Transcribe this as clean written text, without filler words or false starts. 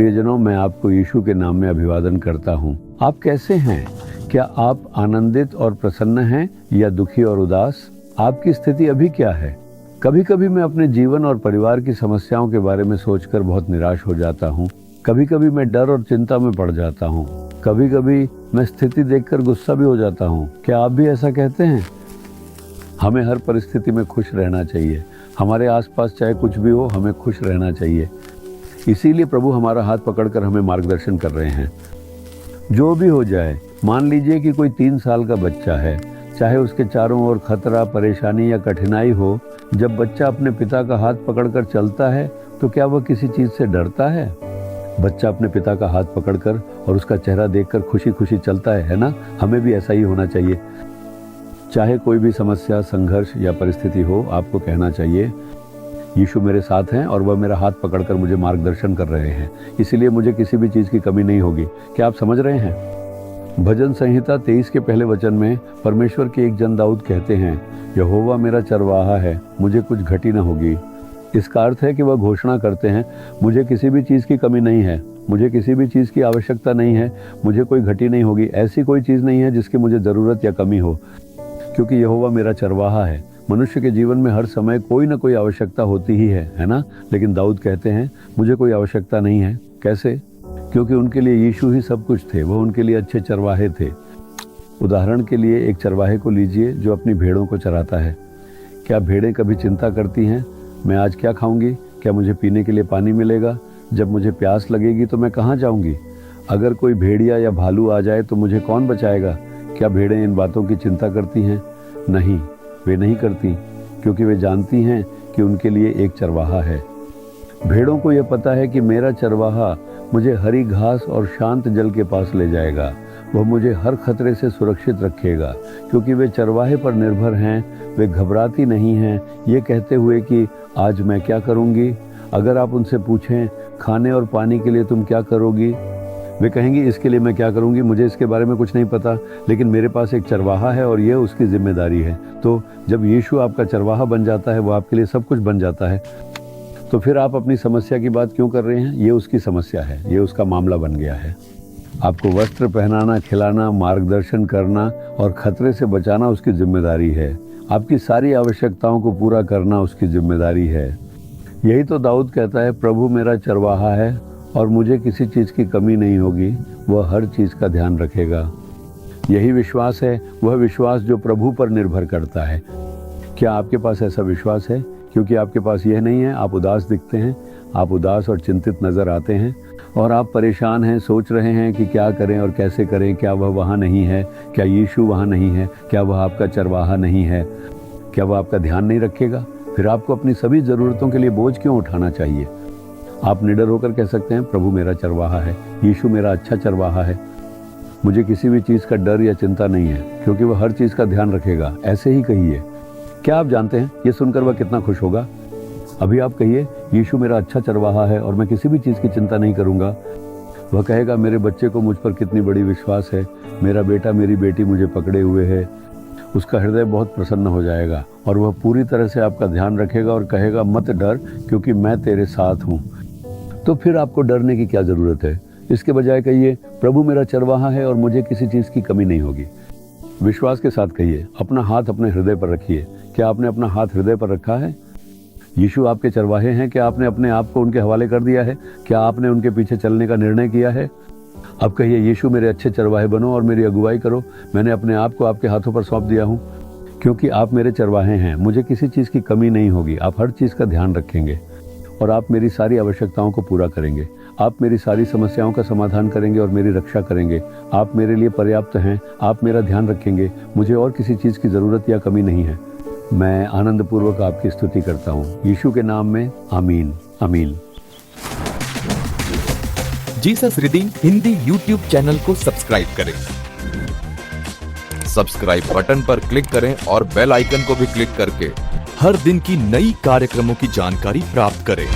प्रियजनों, मैं आपको यीशु के नाम में अभिवादन करता हूँ। आप कैसे हैं? क्या आप आनंदित और प्रसन्न हैं या दुखी और उदास? आपकी स्थिति अभी क्या है? कभी कभी मैं अपने जीवन और परिवार की समस्याओं के बारे में सोचकर बहुत निराश हो जाता हूँ। कभी कभी मैं डर और चिंता में पड़ जाता हूँ। कभी कभी मैं स्थिति देखकर गुस्सा भी हो जाता हूँ। क्या आप भी ऐसा कहते हैं? हमें हर परिस्थिति में खुश रहना चाहिए। हमारे आसपास चाहे कुछ भी हो, हमें खुश रहना चाहिए। इसीलिए प्रभु हमारा हाथ पकड़कर हमें मार्गदर्शन कर रहे हैं। जो भी हो जाए, मान लीजिए कि कोई 3 साल का बच्चा है, चाहे उसके चारों ओर खतरा, परेशानी या कठिनाई हो, जब बच्चा अपने पिता का हाथ पकड़कर चलता है तो क्या वह किसी चीज़ से डरता है? बच्चा अपने पिता का हाथ पकड़कर और उसका चेहरा देखकर खुशी खुशी चलता है ना? हमें भी ऐसा ही होना चाहिए। चाहे कोई भी समस्या, संघर्ष या परिस्थिति हो, आपको कहना चाहिए, यीशु मेरे साथ हैं और वह मेरा हाथ पकड़कर मुझे मार्गदर्शन कर रहे हैं, इसलिए मुझे किसी भी चीज़ की कमी नहीं होगी। क्या आप समझ रहे हैं? भजन संहिता 23 के पहले वचन में परमेश्वर के एक जन दाऊद कहते हैं, यहोवा मेरा चरवाहा है, मुझे कुछ घटी न होगी। इसका अर्थ है कि वह घोषणा करते हैं, मुझे किसी भी चीज़ की कमी नहीं है, मुझे किसी भी चीज़ की आवश्यकता नहीं है, मुझे कोई घटी नहीं होगी। ऐसी कोई चीज़ नहीं है जिसकी मुझे ज़रूरत या कमी हो, क्योंकि यहोवा मेरा चरवाहा है। मनुष्य के जीवन में हर समय कोई ना कोई आवश्यकता होती ही है ना? लेकिन दाऊद कहते हैं, मुझे कोई आवश्यकता नहीं है। कैसे? क्योंकि उनके लिए यीशु ही सब कुछ थे। वह उनके लिए अच्छे चरवाहे थे। उदाहरण के लिए एक चरवाहे को लीजिए जो अपनी भेड़ों को चराता है। क्या भेड़ें कभी चिंता करती हैं, मैं आज क्या खाऊंगी? क्या मुझे पीने के लिए पानी मिलेगा? जब मुझे प्यास लगेगी तो मैं कहाँ जाऊंगी? अगर कोई भेड़िया या भालू आ जाए तो मुझे कौन बचाएगा? क्या भेड़ें इन बातों की चिंता करती हैं? नहीं, वे नहीं करती, क्योंकि वे जानती हैं कि उनके लिए एक चरवाहा है। भेड़ों को यह पता है कि मेरा चरवाहा मुझे हरी घास और शांत जल के पास ले जाएगा। वह मुझे हर खतरे से सुरक्षित रखेगा, क्योंकि वे चरवाहे पर निर्भर हैं। वे घबराती नहीं हैं, ये कहते हुए कि आज मैं क्या करूँगी। अगर आप उनसे पूछें, खाने और पानी के लिए तुम क्या करोगी, वे कहेंगी, इसके लिए मैं क्या करूंगी, मुझे इसके बारे में कुछ नहीं पता, लेकिन मेरे पास एक चरवाहा है और यह उसकी जिम्मेदारी है। तो जब यीशु आपका चरवाहा बन जाता है, वो आपके लिए सब कुछ बन जाता है, तो फिर आप अपनी समस्या की बात क्यों कर रहे हैं? ये उसकी समस्या है, ये उसका मामला बन गया है। आपको वस्त्र पहनाना, खिलाना, मार्गदर्शन करना और खतरे से बचाना उसकी जिम्मेदारी है। आपकी सारी आवश्यकताओं को पूरा करना उसकी जिम्मेदारी है। यही तो दाऊद कहता है, प्रभु मेरा चरवाहा है और मुझे किसी चीज़ की कमी नहीं होगी। वह हर चीज़ का ध्यान रखेगा। यही विश्वास है, वह विश्वास जो प्रभु पर निर्भर करता है। क्या आपके पास ऐसा विश्वास है? क्योंकि आपके पास यह नहीं है, आप उदास दिखते हैं, आप उदास और चिंतित नज़र आते हैं और आप परेशान हैं, सोच रहे हैं कि क्या करें और कैसे करें। क्या वह वहाँ नहीं है? क्या यीशु वहाँ नहीं है? क्या वह आपका चरवाहा नहीं है? क्या वह आपका ध्यान नहीं रखेगा? फिर आपको अपनी सभी ज़रूरतों के लिए बोझ क्यों उठाना चाहिए? आप निडर होकर कह सकते हैं, प्रभु मेरा चरवाहा है, यीशु मेरा अच्छा चरवाहा है, मुझे किसी भी चीज़ का डर या चिंता नहीं है, क्योंकि वह हर चीज़ का ध्यान रखेगा। ऐसे ही कहिए। क्या आप जानते हैं ये सुनकर वह कितना खुश होगा? अभी आप कहिए, यीशु मेरा अच्छा चरवाहा है और मैं किसी भी चीज़ की चिंता नहीं करूँगा। वह कहेगा, मेरे बच्चे को मुझ पर कितनी बड़ी विश्वास है, मेरा बेटा मेरी बेटी मुझे पकड़े हुए है। उसका हृदय बहुत प्रसन्न हो जाएगा और वह पूरी तरह से आपका ध्यान रखेगा और कहेगा, मत डर, क्योंकि मैं तेरे साथ हूँ। तो फिर आपको डरने की क्या ज़रूरत है? इसके बजाय कहिए, प्रभु मेरा चरवाहा है और मुझे किसी चीज़ की कमी नहीं होगी। विश्वास के साथ कहिए। अपना हाथ अपने हृदय पर रखिए। क्या आपने अपना हाथ हृदय पर रखा है? यीशु आपके चरवाहे हैं। क्या आपने अपने आप को उनके हवाले कर दिया है? क्या आपने उनके पीछे चलने का निर्णय किया है? अब कहिए, यीशु मेरे अच्छे चरवाहे बनो और मेरी अगुवाई करो। मैंने अपने आप को आपके हाथों पर सौंप दिया हूँ, क्योंकि आप मेरे चरवाहे हैं। मुझे किसी चीज़ की कमी नहीं होगी। आप हर चीज़ का ध्यान रखेंगे और आप मेरी सारी आवश्यकताओं को पूरा करेंगे। आप मेरी सारी समस्याओं का समाधान करेंगे और मेरी रक्षा करेंगे। आप मेरे लिए पर्याप्त हैं। आप मेरा ध्यान रखेंगे। मुझे और किसी चीज़ की ज़रूरत या कमी नहीं है। मैं आनंदपूर्वक आपकी स्तुति करता हूँ, यीशु के नाम में। आमीन, आमीन। Jesus redeem Hindi YouTube channel को सब्सक्राइब करें। सब्सक्राइब बटन पर क्लिक करें और बेल आइकन को भी क्लिक करके हर दिन की नई कार्यक्रमों की जानकारी प्राप्त करें।